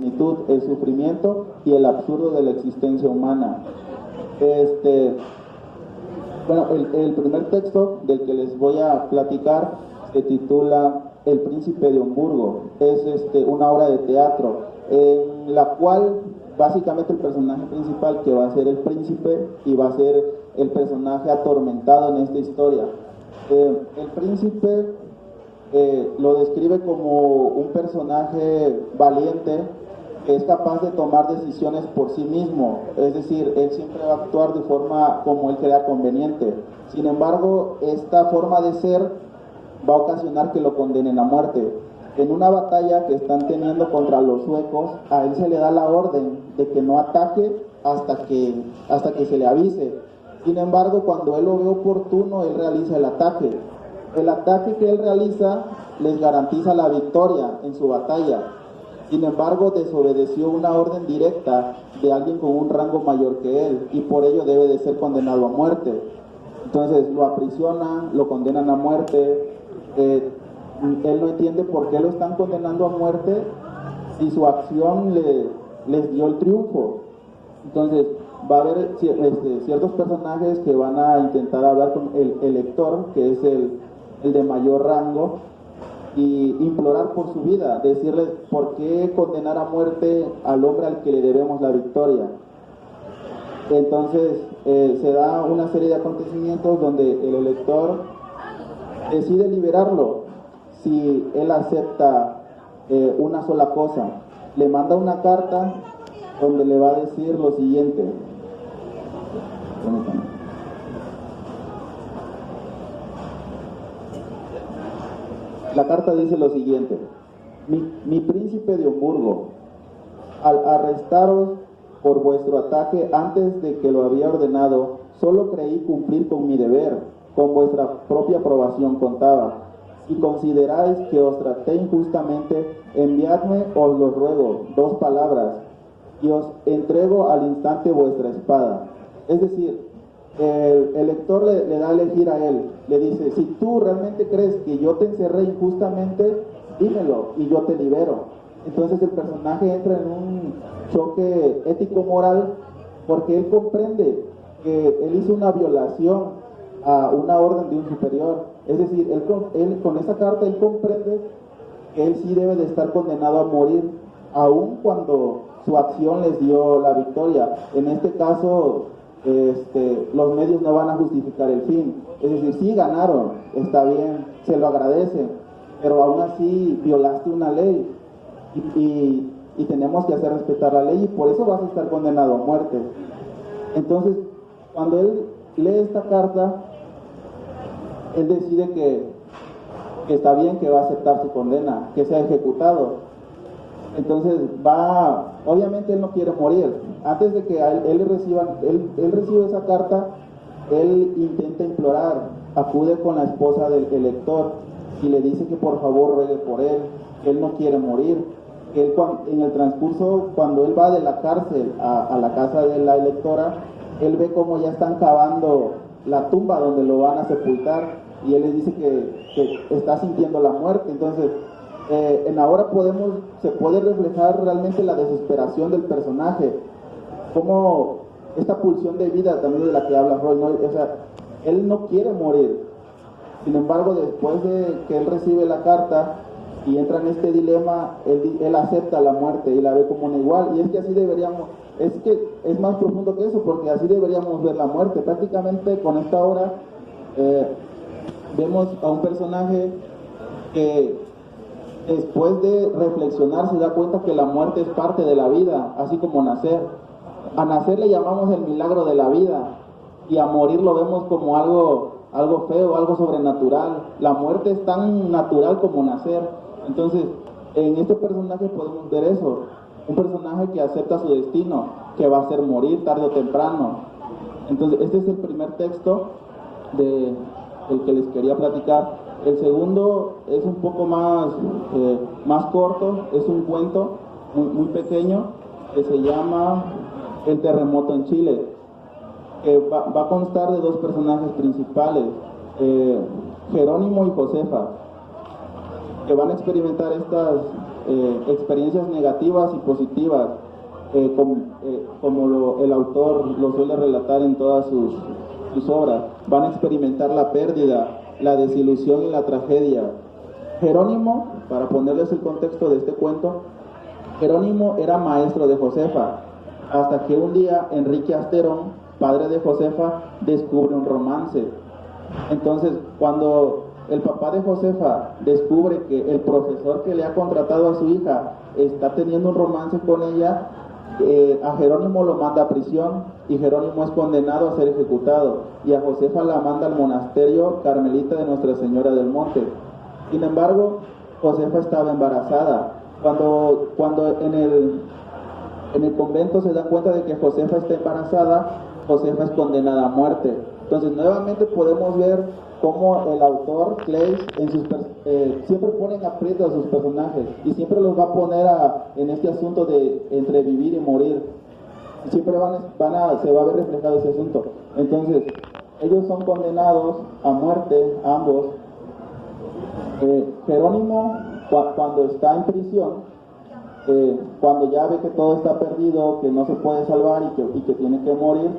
finitud, el sufrimiento y el absurdo de la existencia humana. Bueno, el primer texto del que les voy a platicar se titula El Príncipe de Hamburgo. Es una obra de teatro en la cual básicamente el personaje principal, que va a ser el príncipe y va a ser el personaje atormentado en esta historia. El príncipe lo describe como un personaje valiente que es capaz de tomar decisiones por sí mismo, es decir, él siempre va a actuar de forma como él crea conveniente. Sin embargo, esta forma de ser va a ocasionar que lo condenen a muerte. En una batalla que están teniendo contra los suecos, a él se le da la orden de que no ataque hasta que se le avise. Sin embargo, cuando él lo ve oportuno, él realiza el ataque. El ataque que él realiza les garantiza la victoria en su batalla. Sin embargo, desobedeció una orden directa de alguien con un rango mayor que él y por ello debe de ser condenado a muerte. Entonces lo aprisionan, lo condenan a muerte. Él no entiende por qué lo están condenando a muerte si su acción les dio el triunfo. Entonces va a haber ciertos personajes que van a intentar hablar con el elector, que es el de mayor rango, y implorar por su vida, decirle por qué condenar a muerte al hombre al que le debemos la victoria. Entonces se da una serie de acontecimientos donde el elector decide liberarlo si él acepta una sola cosa. Le manda una carta donde le va a decir lo siguiente. La carta dice lo siguiente: mi príncipe de Hamburgo, al arrestaros por vuestro ataque antes de que lo había ordenado, solo creí cumplir con mi deber, con vuestra propia aprobación contaba. Si consideráis que os traté injustamente, enviadme, os lo ruego, 2 palabras, y os entrego al instante vuestra espada. Es decir, el lector le da a elegir a él, le dice: si tú realmente crees que yo te encerré injustamente, dímelo y yo te libero. Entonces el personaje entra en un choque ético-moral porque él comprende que él hizo una violación a una orden de un superior. Es decir, él con esa carta él comprende que él sí debe de estar condenado a morir, aun cuando su acción les dio la victoria. En este caso, los medios no van a justificar el fin. Es decir, sí ganaron, está bien, se lo agradecen, pero aún así violaste una ley y tenemos que hacer respetar la ley y por eso vas a estar condenado a muerte. Entonces, cuando él lee esta carta, él decide que está bien, que va a aceptar su condena, que sea ejecutado. Entonces obviamente él no quiere morir. Antes de que él reciba esa carta, él intenta implorar, acude con la esposa del elector y le dice que por favor ruegue por él, que él no quiere morir, que él en el transcurso, cuando él va de la cárcel a la casa de la electora, él ve cómo ya están cavando la tumba donde lo van a sepultar y él les dice que está sintiendo la muerte. Entonces en ahora se puede reflejar realmente la desesperación del personaje, como esta pulsión de vida también de la que habla Roy, ¿no? O sea, él no quiere morir. Sin embargo, después de que él recibe la carta y entra en este dilema, él acepta la muerte y la ve como una igual. Y es que así deberíamos, es más profundo que eso, porque así deberíamos ver la muerte. Prácticamente con esta obra vemos a un personaje que después de reflexionar se da cuenta que la muerte es parte de la vida, así como nacer. A nacer le llamamos el milagro de la vida y a morir lo vemos como algo feo, algo sobrenatural. La muerte es tan natural como nacer. Entonces, en este personaje podemos ver eso, un personaje que acepta su destino, que va a ser morir tarde o temprano. Entonces, este es el primer texto del que les quería platicar. El segundo es un poco más corto, es un cuento muy pequeño que se llama El terremoto en Chile, que va a constar de 2 personajes principales, Jerónimo y Josefa, que van a experimentar experiencias negativas y positivas, como el autor lo suele relatar en todas sus obras. Van a experimentar la pérdida, la desilusión y la tragedia. Jerónimo, para ponerles el contexto de este cuento, Jerónimo era maestro de Josefa, hasta que un día Enrique Asterón, padre de Josefa, descubre un romance. Entonces, cuando el papá de Josefa descubre que el profesor que le ha contratado a su hija está teniendo un romance con ella, a Jerónimo lo manda a prisión y Jerónimo es condenado a ser ejecutado, y a Josefa la manda al monasterio carmelita de Nuestra Señora del Monte. Sin embargo, Josefa estaba embarazada. Cuando en el convento se dan cuenta de que Josefa está embarazada, Josefa es condenada a muerte. Entonces nuevamente podemos ver cómo el autor, Claes, siempre pone en aprieto a sus personajes y siempre los va a poner en este asunto de entre vivir y morir. Siempre se va a ver reflejado ese asunto. Entonces, ellos son condenados a muerte, ambos. Jerónimo, cuando está en prisión, cuando ya ve que todo está perdido, que no se puede salvar y que tiene que morir,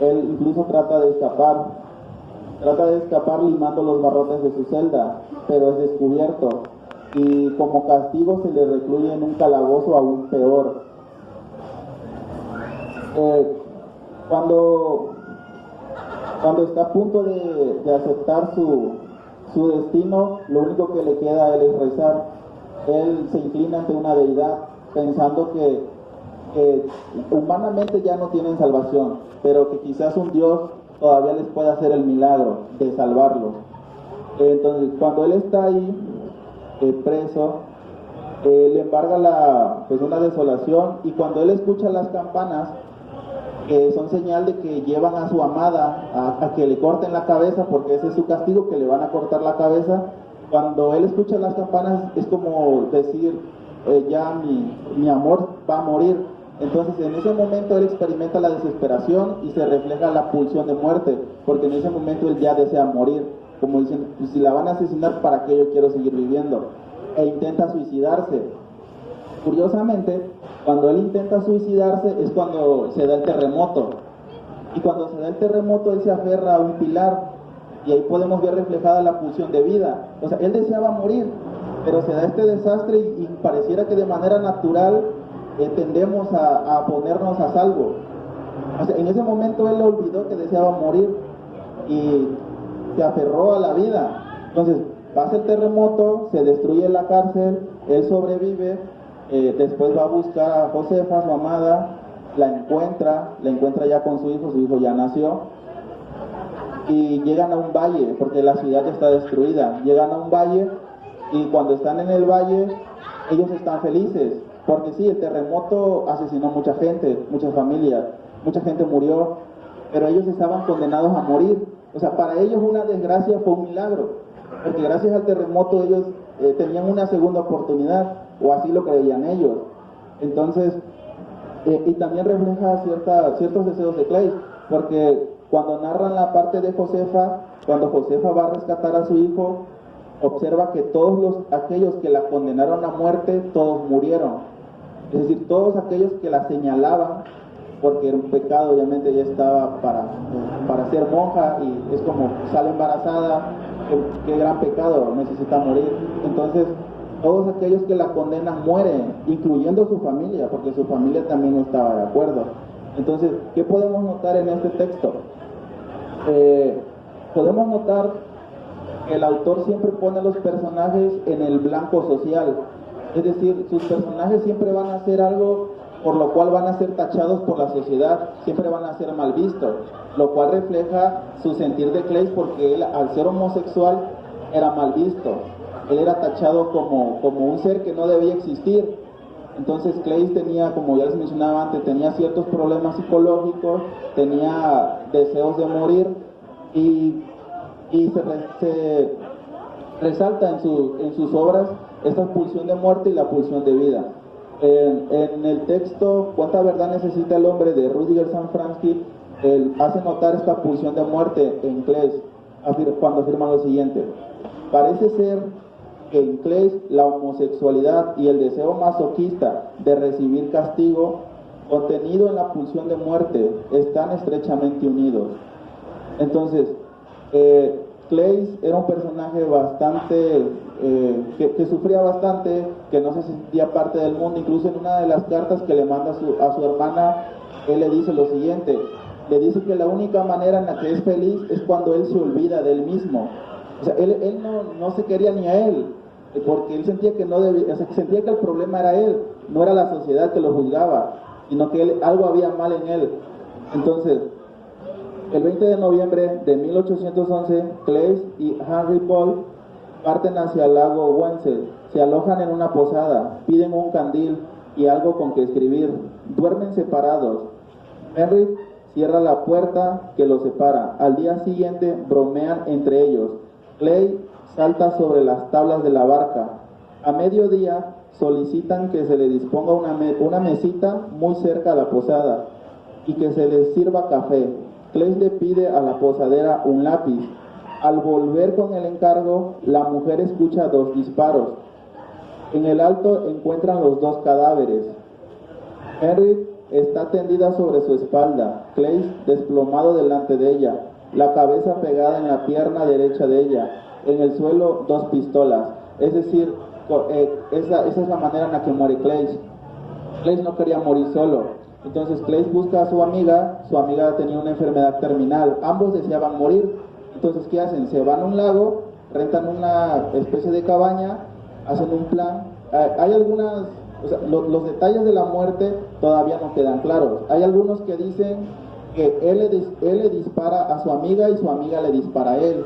él incluso trata de escapar limando los barrotes de su celda, pero es descubierto y como castigo se le recluye en un calabozo aún peor. Cuando está a punto de aceptar su destino, lo único que le queda a él es rezar. Él se inclina ante una deidad pensando que humanamente ya no tienen salvación, pero que quizás un Dios todavía les puede hacer el milagro de salvarlos. Entonces, cuando él está ahí preso, le embarga una desolación, y cuando él escucha las campanas, son señal de que llevan a su amada a que le corten la cabeza, porque ese es su castigo, que le van a cortar la cabeza. Cuando él escucha las campanas es como decir, ya mi amor va a morir. Entonces en ese momento él experimenta la desesperación y se refleja la pulsión de muerte, porque en ese momento él ya desea morir, como dicen, pues si la van a asesinar, ¿para qué yo quiero seguir viviendo? E intenta suicidarse. Curiosamente, cuando él intenta suicidarse es cuando se da el terremoto, y cuando se da el terremoto él se aferra a un pilar, y ahí podemos ver reflejada la pulsión de vida. O sea, él deseaba morir, pero se da este desastre y pareciera que de manera natural tendemos a ponernos a salvo. O sea, en ese momento él olvidó que deseaba morir y se aferró a la vida. Entonces pasa el terremoto, se destruye la cárcel, él sobrevive, después va a buscar a Josefa, su amada, la encuentra ya con su hijo ya nació, y llegan a un valle, porque la ciudad está destruida. Llegan a un valle, y cuando están en el valle ellos están felices, porque sí, el terremoto asesinó mucha gente, muchas familias, mucha gente murió, pero ellos estaban condenados a morir. O sea, para ellos una desgracia fue un milagro, porque gracias al terremoto ellos tenían una segunda oportunidad, o así lo creían ellos. Entonces, y también refleja ciertos deseos de Claes, porque cuando narran la parte de Josefa, cuando Josefa va a rescatar a su hijo, observa que todos aquellos que la condenaron a muerte, todos murieron. Es decir, todos aquellos que la señalaban, porque era un pecado, obviamente ella estaba para ser monja, y es como sale embarazada, qué gran pecado, necesita morir. Entonces, todos aquellos que la condenan mueren, incluyendo su familia, porque su familia también no estaba de acuerdo. Entonces, ¿qué podemos notar en este texto? Podemos notar que el autor siempre pone a los personajes en el blanco social. Es decir, sus personajes siempre van a hacer algo por lo cual van a ser tachados por la sociedad, siempre van a ser mal vistos, lo cual refleja su sentir de Claes, porque él, al ser homosexual, era mal visto. Él era tachado como un ser que no debía existir. Entonces Claes tenía, como ya les mencionaba antes, tenía ciertos problemas psicológicos, tenía deseos de morir, y se resalta en sus obras esta pulsión de muerte y la pulsión de vida. En el texto ¿Cuánta verdad necesita el hombre?, de Rüdiger Safransky, él hace notar esta pulsión de muerte en Claes cuando afirma lo siguiente: parece ser que en Clay la homosexualidad y el deseo masoquista de recibir castigo, contenido en la pulsión de muerte, están estrechamente unidos. Entonces, Clay era un personaje bastante, que sufría bastante, que no se sentía parte del mundo. Incluso en una de las cartas que le manda a su hermana, él le dice lo siguiente, le dice que la única manera en la que es feliz es cuando él se olvida de él mismo. O sea, él no se quería ni a él, porque él sentía que no debía, o sea, sentía que el problema era él, no era la sociedad que lo juzgaba, sino que algo había mal en él. Entonces, el 20 de noviembre de 1811, Clay y Henry Paul parten hacia el lago Wensel, se alojan en una posada, piden un candil y algo con que escribir, duermen separados. Henry cierra la puerta que los separa. Al día siguiente bromean entre ellos. Clay salta sobre las tablas de la barca. A mediodía solicitan que se le disponga una mesita muy cerca a la posada y que se les sirva café. Clay le pide a la posadera un lápiz. Al volver con el encargo, la mujer escucha 2 disparos. En el alto encuentran los 2 cadáveres. Henry está tendida sobre su espalda, Clay desplomado delante de ella, la cabeza pegada en la pierna derecha de ella, en el suelo 2 pistolas. Es decir, esa es la manera en la que muere Clay. Clay no quería morir solo. Entonces Clay busca a su amiga tenía una enfermedad terminal, ambos deseaban morir. Entonces, ¿qué hacen? Se van a un lago, rentan una especie de cabaña, hacen un plan. Hay algunas, o sea, los detalles de la muerte todavía no quedan claros. Hay algunos que dicen que él le dispara a su amiga y su amiga le dispara a él.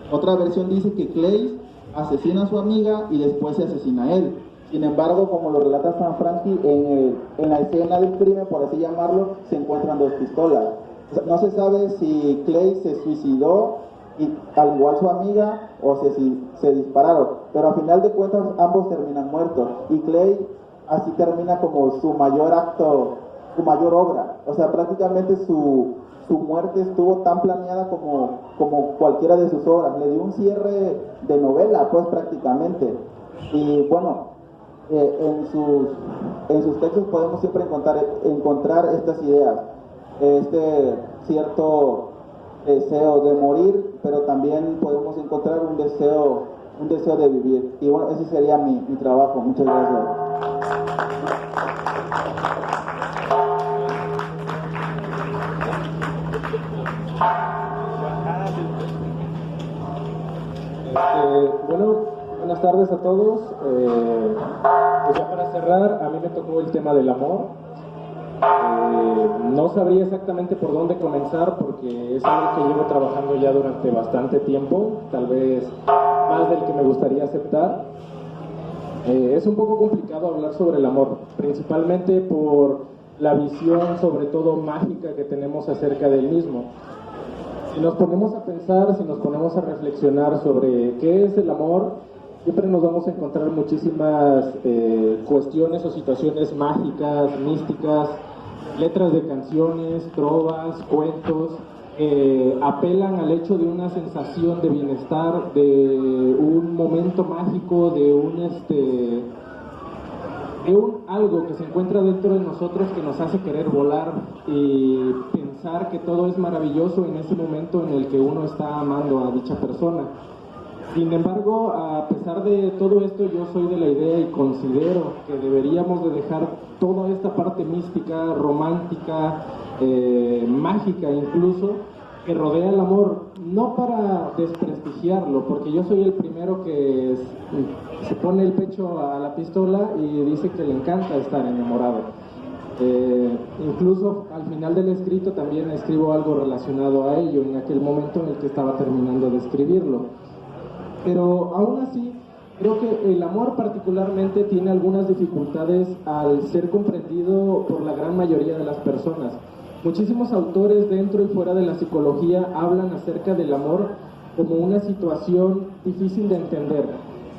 Otra versión dice que Clay asesina a su amiga y después se asesina a él. Sin embargo, como lo relata Sanfranchi, en la escena del crimen, por así llamarlo, se encuentran 2 pistolas. O sea, no se sabe si Clay se suicidó y al igual su amiga o si se dispararon, pero a final de cuentas ambos terminan muertos y Clay así termina como su mayor acto, su mayor obra. O sea, prácticamente su muerte estuvo tan planeada como cualquiera de sus obras. Le dio un cierre de novela, pues, prácticamente. Y bueno, en sus textos podemos siempre encontrar estas ideas, este cierto deseo de morir, pero también podemos encontrar un deseo de vivir. Y bueno, ese sería mi trabajo. Muchas gracias. Bueno, buenas tardes a todos. Pues ya para cerrar, a mí me tocó el tema del amor. No sabría exactamente por dónde comenzar porque es algo que llevo trabajando ya durante bastante tiempo, tal vez más del que me gustaría aceptar. Es un poco complicado hablar sobre el amor, principalmente por la visión, sobre todo mágica, que tenemos acerca del mismo. Si nos ponemos a pensar, si nos ponemos a reflexionar sobre qué es el amor, siempre nos vamos a encontrar muchísimas cuestiones o situaciones mágicas, místicas, letras de canciones, trovas, cuentos, apelan al hecho de una sensación de bienestar, de un momento mágico, de un algo que se encuentra dentro de nosotros que nos hace querer volar y pensar que todo es maravilloso en ese momento en el que uno está amando a dicha persona. Sin embargo, a pesar de todo esto, yo soy de la idea y considero que deberíamos de dejar toda esta parte mística, romántica, mágica incluso, que rodea el amor, no para desprestigiarlo, porque yo soy el primero que se pone el pecho a la pistola y dice que le encanta estar enamorado. Incluso al final del escrito también escribo algo relacionado a ello, en aquel momento en el que estaba terminando de escribirlo. Pero aún así, creo que el amor particularmente tiene algunas dificultades al ser comprendido por la gran mayoría de las personas. Muchísimos autores dentro y fuera de la psicología hablan acerca del amor como una situación difícil de entender,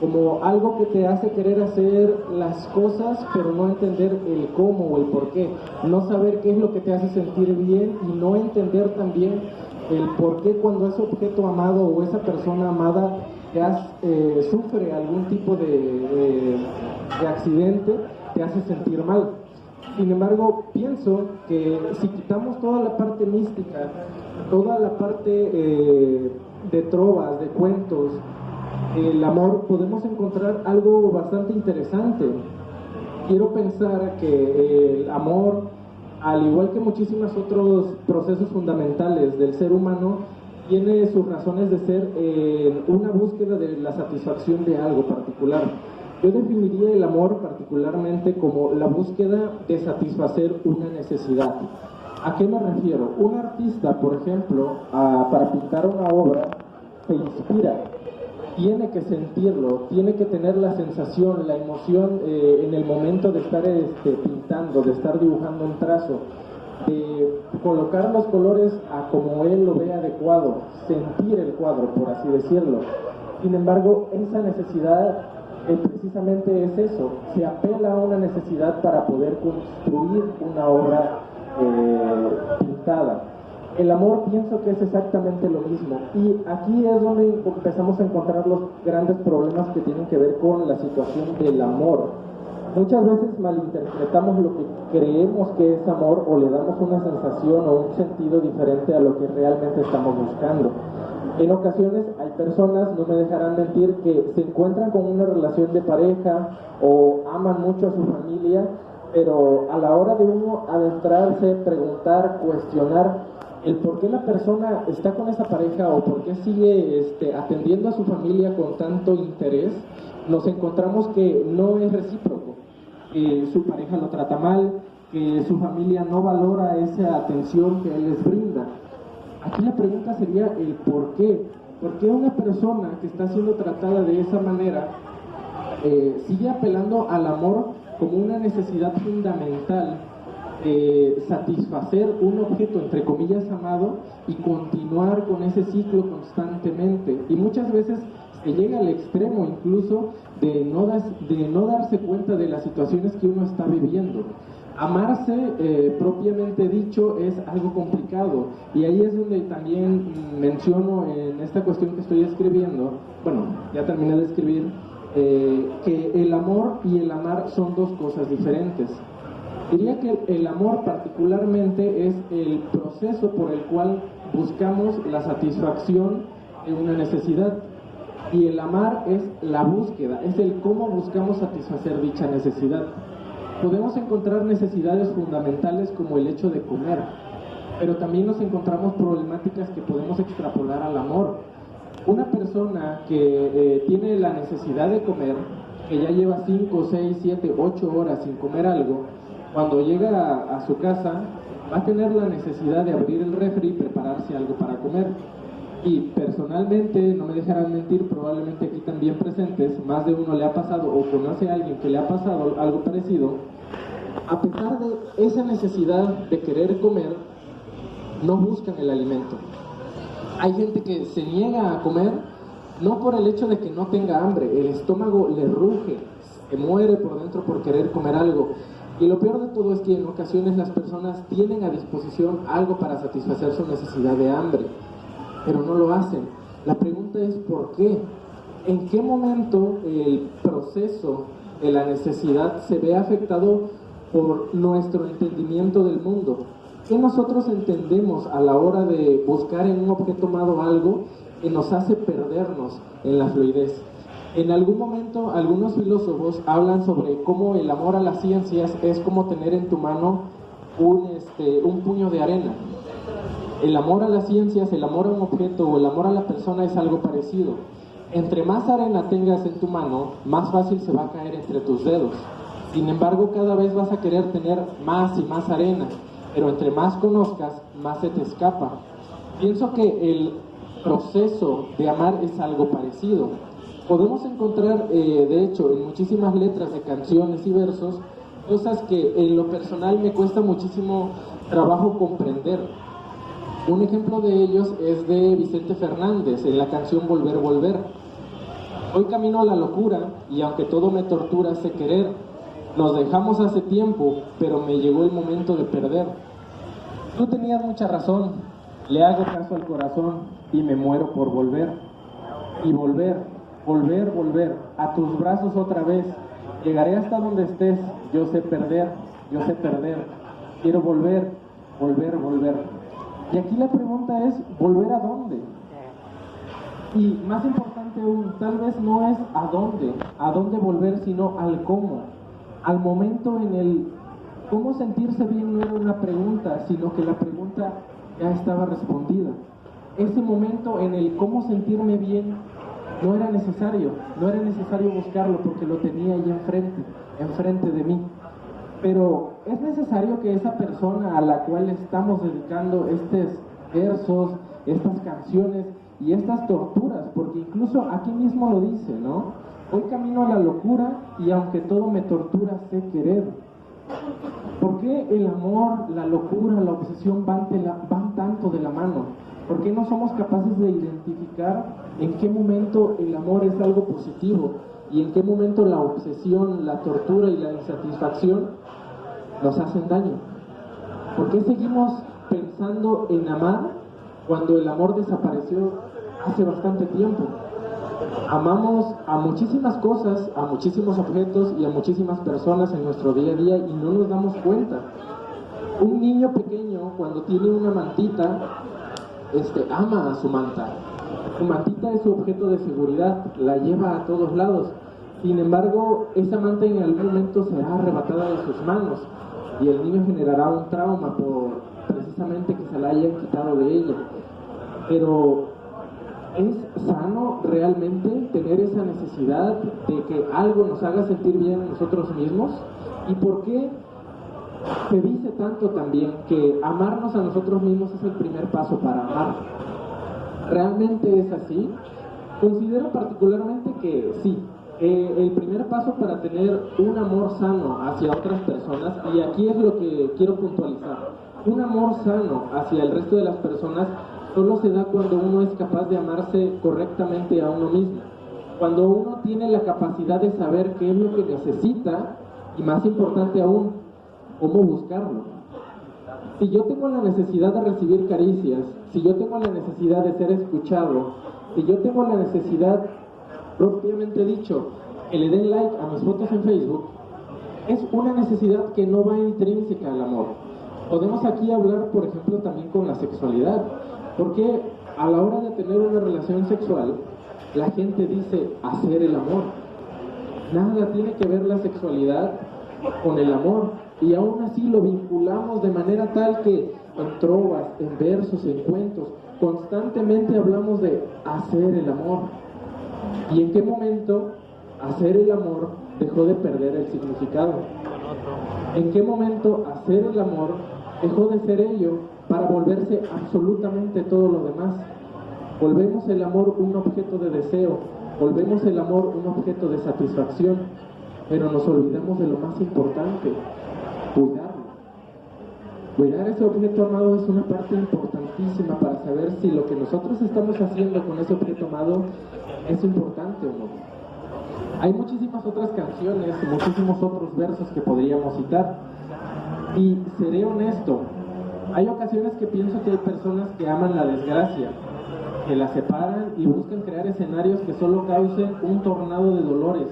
como algo que te hace querer hacer las cosas pero no entender el cómo o el por qué, no saber qué es lo que te hace sentir bien y no entender también el por qué cuando ese objeto amado o esa persona amada sufre algún tipo de accidente, te hace sentir mal. Sin embargo, pienso que si quitamos toda la parte mística, toda la parte de trovas, de cuentos, el amor, podemos encontrar algo bastante interesante. Quiero pensar que el amor, al igual que muchísimos otros procesos fundamentales del ser humano, tiene sus razones de ser en una búsqueda de la satisfacción de algo particular. Yo definiría el amor particularmente como la búsqueda de satisfacer una necesidad. ¿A qué me refiero? Un artista, por ejemplo, para pintar una obra, se inspira, tiene que sentirlo, tiene que tener la sensación, la emoción en el momento de estar pintando, de estar dibujando un trazo, de colocar los colores a como él lo ve adecuado, sentir el cuadro, por así decirlo. Sin embargo, esa necesidad precisamente es eso, se apela a una necesidad para poder construir una obra pintada. El amor pienso que es exactamente lo mismo, y aquí es donde empezamos a encontrar los grandes problemas que tienen que ver con la situación del amor. Muchas veces malinterpretamos lo que creemos que es amor, o le damos una sensación o un sentido diferente a lo que realmente estamos buscando. En ocasiones hay personas, no me dejarán mentir, que se encuentran con una relación de pareja o aman mucho a su familia, pero a la hora de uno adentrarse, preguntar, cuestionar el por qué la persona está con esa pareja o por qué sigue atendiendo a su familia con tanto interés, nos encontramos que no es recíproco, que su pareja lo trata mal, que su familia no valora esa atención que él les brinda. Aquí la pregunta sería el por qué. ¿Por qué una persona que está siendo tratada de esa manera sigue apelando al amor como una necesidad fundamental? Satisfacer un objeto entre comillas amado y continuar con ese ciclo constantemente, y muchas veces se llega al extremo incluso de no darse cuenta de las situaciones que uno está viviendo. Amarse propiamente dicho es algo complicado, y ahí es donde también menciono en esta cuestión que estoy escribiendo, bueno, ya terminé de escribir, que el amor y el amar son dos cosas diferentes. Diría que el amor particularmente es el proceso por el cual buscamos la satisfacción de una necesidad, y el amar es la búsqueda, es el cómo buscamos satisfacer dicha necesidad. Podemos encontrar necesidades fundamentales como el hecho de comer, pero también nos encontramos problemáticas que podemos extrapolar al amor. Una persona que tiene la necesidad de comer, que ya lleva 5, 6, 7, 8 horas sin comer algo, cuando llega a su casa va a tener la necesidad de abrir el refri y prepararse algo para comer. Y personalmente, no me dejarán mentir, probablemente aquí también presentes, más de uno le ha pasado o conoce a alguien que le ha pasado algo parecido. A pesar de esa necesidad de querer comer, no buscan el alimento. Hay gente que se niega a comer no por el hecho de que no tenga hambre, el estómago le ruge, se muere por dentro por querer comer algo. Y lo peor de todo es que en ocasiones las personas tienen a disposición algo para satisfacer su necesidad de hambre, pero no lo hacen. La pregunta es ¿por qué? ¿En qué momento el proceso de la necesidad se ve afectado por nuestro entendimiento del mundo? ¿Qué nosotros entendemos a la hora de buscar en un objeto amado algo que nos hace perdernos en la fluidez? En algún momento algunos filósofos hablan sobre cómo el amor a las ciencias es como tener en tu mano un puño de arena. El amor a las ciencias, el amor a un objeto o el amor a la persona es algo parecido. Entre más arena tengas en tu mano, más fácil se va a caer entre tus dedos. Sin embargo, cada vez vas a querer tener más y más arena, pero entre más conozcas, más se te escapa. Pienso que el proceso de amar es algo parecido. Podemos encontrar, de hecho, en muchísimas letras de canciones y versos, cosas que en lo personal me cuesta muchísimo trabajo comprender. Un ejemplo de ellos es de Vicente Fernández, en la canción Volver, Volver. Hoy camino a la locura, y aunque todo me tortura, sé querer. Nos dejamos hace tiempo, pero me llegó el momento de perder. Tú tenías mucha razón, le hago caso al corazón, y me muero por volver. Y volver volver, volver, a tus brazos otra vez. Llegaré hasta donde estés, yo sé perder, quiero volver, volver, volver. Y aquí la pregunta es, ¿volver a dónde? Y más importante aún, tal vez no es a dónde volver, sino al cómo. Al momento en el cómo sentirse bien no era una pregunta, sino que la pregunta ya estaba respondida. Ese momento en el cómo sentirme bien no era necesario buscarlo porque lo tenía ahí enfrente de mí. Pero es necesario que esa persona a la cual estamos dedicando estos versos, estas canciones y estas torturas, porque incluso aquí mismo lo dice, ¿no? Hoy camino a la locura y aunque todo me tortura, sé querer. ¿Por qué el amor, la locura, la obsesión van tanto de la mano? ¿Por qué no somos capaces de identificar en qué momento el amor es algo positivo y en qué momento la obsesión, la tortura y la insatisfacción nos hacen daño? ¿Por qué seguimos pensando en amar cuando el amor desapareció hace bastante tiempo? Amamos a muchísimas cosas, a muchísimos objetos y a muchísimas personas en nuestro día a día y no nos damos cuenta. Un niño pequeño, cuando tiene una mantita, ama a su manta. Su mantita es su objeto de seguridad, la lleva a todos lados. Sin embargo, esa manta en algún momento será arrebatada de sus manos y el niño generará un trauma por precisamente que se la hayan quitado de ella. Pero ¿es sano realmente tener esa necesidad de que algo nos haga sentir bien a nosotros mismos? ¿Y por qué se dice tanto también que amarnos a nosotros mismos es el primer paso para amar? ¿Realmente es así? Considero particularmente que sí. El primer paso para tener un amor sano hacia otras personas, y aquí es lo que quiero puntualizar, un amor sano hacia el resto de las personas solo se da cuando uno es capaz de amarse correctamente a uno mismo, cuando uno tiene la capacidad de saber qué es lo que necesita y, más importante aún, cómo buscarlo. Si yo tengo la necesidad de recibir caricias, si yo tengo la necesidad de ser escuchado, si yo tengo la necesidad, propiamente dicho, que le den like a mis fotos en Facebook, es una necesidad que no va intrínseca al amor. Podemos aquí hablar, por ejemplo, también con la sexualidad, porque a la hora de tener una relación sexual, la gente dice hacer el amor. Nada tiene que ver la sexualidad con el amor, y aún así lo vinculamos de manera tal que en trovas, en versos, en cuentos, constantemente hablamos de hacer el amor. ¿Y en qué momento hacer el amor dejó de perder el significado? ¿En qué momento hacer el amor dejó de ser ello para volverse absolutamente todo lo demás? Volvemos el amor un objeto de deseo, volvemos el amor un objeto de satisfacción, pero nos olvidamos de lo más importante, cuidarlo. Cuidar ese objeto amado es una parte importantísima para saber si lo que nosotros estamos haciendo con ese objeto amado es importante o no. Hay muchísimas otras canciones, muchísimos otros versos que podríamos citar. Y seré honesto, hay ocasiones que pienso que hay personas que aman la desgracia, que la separan y buscan crear escenarios que solo causen un tornado de dolores.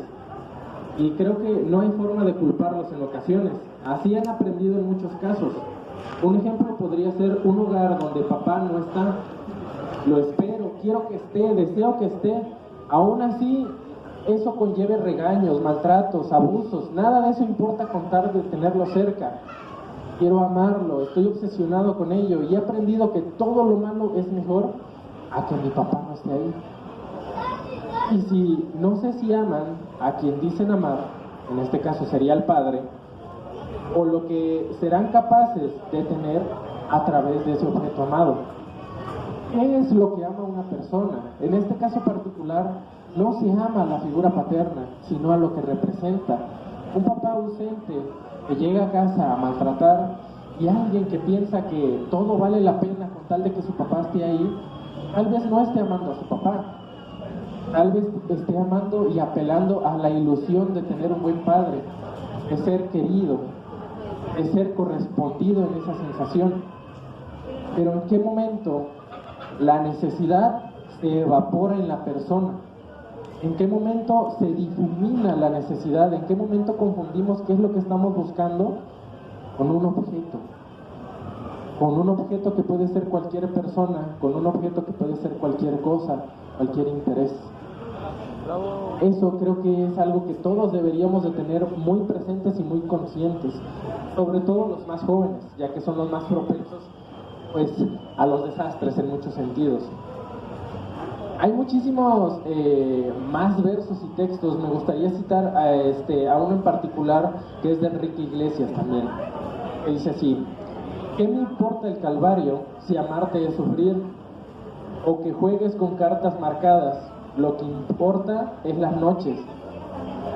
Y creo que no hay forma de culparlos en ocasiones. Así han aprendido en muchos casos. Un ejemplo podría ser un hogar donde papá no está. Lo espero, quiero que esté, deseo que esté. Aún así, eso conlleve regaños, maltratos, abusos. Nada de eso importa con tal de tenerlo cerca. Quiero amarlo, estoy obsesionado con ello y he aprendido que todo lo malo es mejor a que mi papá no esté ahí. Y si no sé si aman a quien dicen amar, en este caso sería el padre, o lo que serán capaces de tener a través de ese objeto amado. ¿Qué es lo que ama una persona? En este caso particular, no se ama a la figura paterna, sino a lo que representa. Un papá ausente que llega a casa a maltratar y alguien que piensa que todo vale la pena con tal de que su papá esté ahí, tal vez no esté amando a su papá. Tal vez esté amando y apelando a la ilusión de tener un buen padre, de ser querido, de ser correspondido en esa sensación. Pero ¿en qué momento la necesidad se evapora en la persona? ¿En qué momento se difumina la necesidad? ¿En qué momento confundimos qué es lo que estamos buscando con un objeto? Con un objeto que puede ser cualquier persona, con un objeto que puede ser cualquier cosa, cualquier interés. Eso creo que es algo que todos deberíamos de tener muy presentes y muy conscientes, sobre todo los más jóvenes, ya que son los más propensos pues a los desastres en muchos sentidos. Hay muchísimos más versos y textos. Me gustaría citar a uno en particular que es de Enrique Iglesias también, que dice así: ¿qué me importa el calvario si amarte es sufrir? O que juegues con cartas marcadas, lo que importa es las noches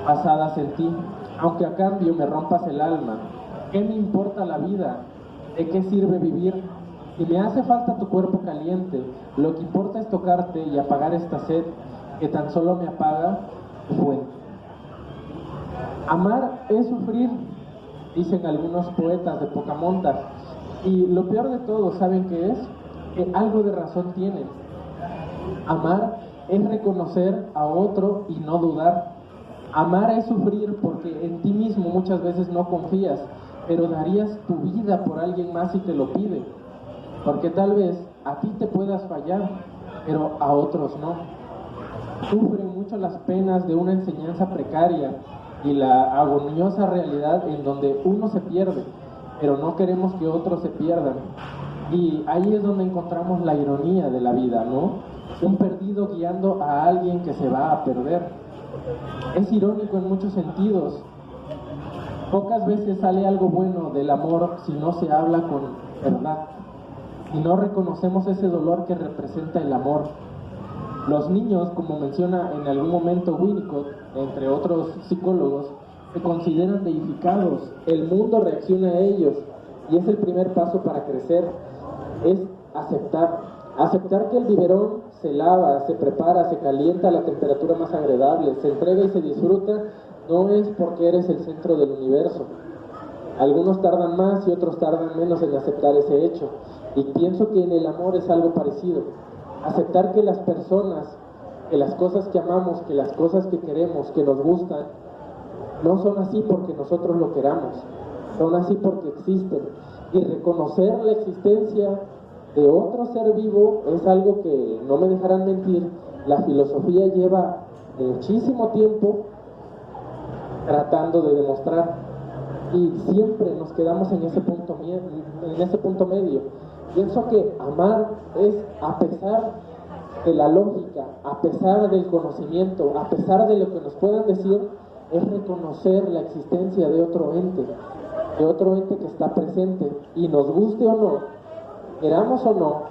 pasadas en ti, aunque a cambio me rompas el alma. ¿Qué me importa la vida? ¿De qué sirve vivir? Si me hace falta tu cuerpo caliente, lo que importa es tocarte y apagar esta sed que tan solo me apaga tu fuente. Amar es sufrir, dicen algunos poetas de poca monta, y lo peor de todo, ¿saben qué es? Que algo de razón tienen. Amar es reconocer a otro y no dudar. Amar es sufrir porque en ti mismo muchas veces no confías, pero darías tu vida por alguien más si te lo pide. Porque tal vez a ti te puedas fallar, pero a otros no. Sufren mucho las penas de una enseñanza precaria y la agoniosa realidad en donde uno se pierde, pero no queremos que otros se pierdan. Y ahí es donde encontramos la ironía de la vida, ¿no? Un perdido guiando a alguien que se va a perder. Es irónico en muchos sentidos. Pocas veces sale algo bueno del amor si no se habla con verdad, y no reconocemos ese dolor que representa el amor. Los niños, como menciona en algún momento Winnicott, entre otros psicólogos, se consideran deificados. El mundo reacciona a ellos y es el primer paso para crecer. Es aceptar que el biberón se lava, se prepara, se calienta a la temperatura más agradable, se entrega y se disfruta. No es porque eres el centro del universo. Algunos tardan más y otros tardan menos en aceptar ese hecho. Y pienso que en el amor es algo parecido. Aceptar que las personas, que las cosas que amamos, que las cosas que queremos, que nos gustan, no son así porque nosotros lo queramos, son así porque existen. Y reconocer la existencia de otro ser vivo es algo que, no me dejarán mentir, la filosofía lleva muchísimo tiempo tratando de demostrar. Y siempre nos quedamos en ese punto medio. Pienso que amar es, a pesar de la lógica, a pesar del conocimiento, a pesar de lo que nos puedan decir, es reconocer la existencia de otro ente que está presente, y nos guste o no, queramos o no,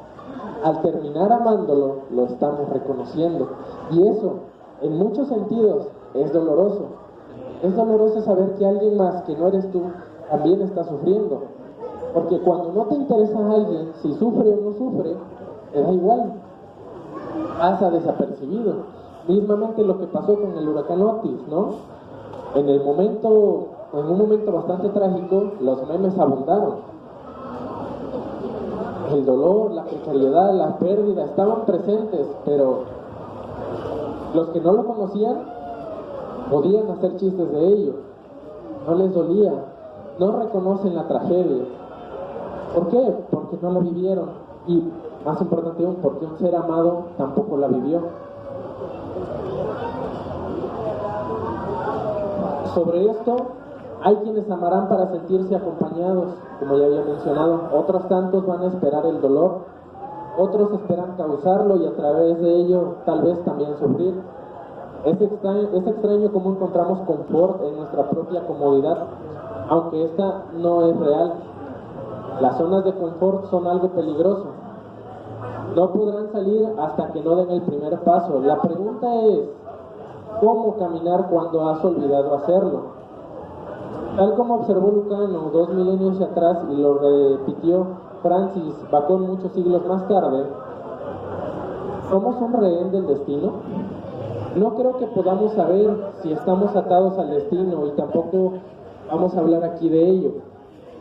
al terminar amándolo, lo estamos reconociendo. Y eso, en muchos sentidos, es doloroso. Es doloroso saber que alguien más que no eres tú también está sufriendo. Porque cuando no te interesa a alguien, si sufre o no sufre, te da igual, pasa desapercibido. Mismamente lo que pasó con el huracán Otis, ¿no? En un momento bastante trágico, los memes abundaron. El dolor, la precariedad, la pérdida estaban presentes, pero los que no lo conocían podían hacer chistes de ello. No les dolía, no reconocen la tragedia. ¿Por qué? Porque no la vivieron. Y más importante aún, porque un ser amado tampoco la vivió. Sobre esto, hay quienes amarán para sentirse acompañados, como ya había mencionado. Otros tantos van a esperar el dolor. Otros esperan causarlo y a través de ello tal vez también sufrir. Es extraño cómo encontramos confort en nuestra propia comodidad, aunque esta no es real. Las zonas de confort son algo peligroso. No podrán salir hasta que no den el primer paso. La pregunta es, ¿cómo caminar cuando has olvidado hacerlo? Tal como observó Lucano 2 milenios atrás y lo repitió Francis Bacon muchos siglos más tarde, ¿somos un rehén del destino? No creo que podamos saber si estamos atados al destino, y tampoco vamos a hablar aquí de ello.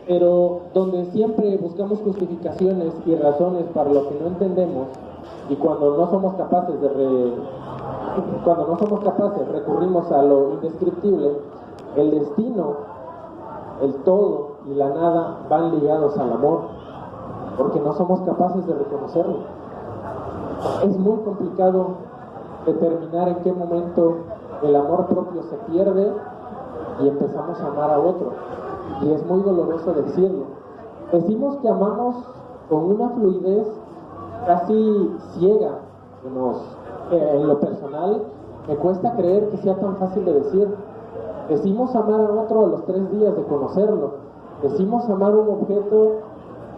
Pero donde siempre buscamos justificaciones y razones para lo que no entendemos, Y cuando no somos capaces recurrimos a lo indescriptible, el destino, el todo y la nada van ligados al amor, porque no somos capaces de reconocerlo. Es muy complicado determinar en qué momento el amor propio se pierde y empezamos a amar a otro, y es muy doloroso decirlo. Decimos que amamos con una fluidez casi ciega. En lo personal me cuesta creer que sea tan fácil de decir. Decimos amar a otro a los 3 días de conocerlo. Decimos amar un objeto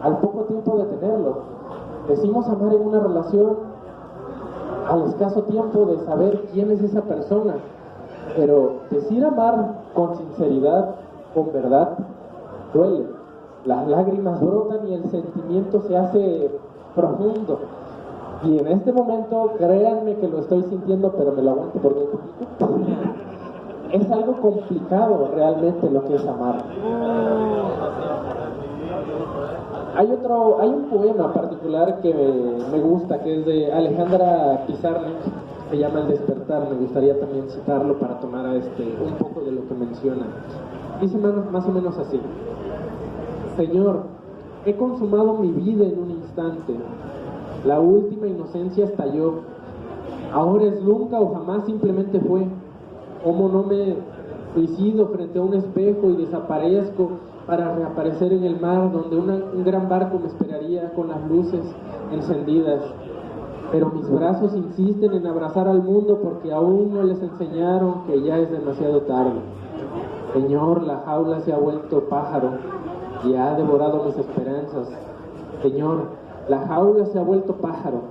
al poco tiempo de tenerlo. Decimos amar en una relación al escaso tiempo de saber quién es esa persona. Pero decir amar con sinceridad, con verdad, duele. Las lágrimas brotan y el sentimiento se hace profundo. Y en este momento, créanme que lo estoy sintiendo, pero me lo aguanto porque es algo complicado realmente lo que es amar. Hay un poema particular que me gusta, que es de Alejandra Pizarnik, se llama El despertar. Me gustaría también citarlo para tomar un poco de lo que menciona. Dice más o menos así: Señor, he consumado mi vida en un instante. La última inocencia estalló. Ahora es nunca o jamás, simplemente fue. ¿Cómo no me suicido frente a un espejo y desaparezco para reaparecer en el mar, donde un gran barco me esperaría con las luces encendidas? Pero mis brazos insisten en abrazar al mundo porque aún no les enseñaron que ya es demasiado tarde. Señor, la jaula se ha vuelto pájaro y ha devorado mis esperanzas. Señor, la jaula se ha vuelto pájaro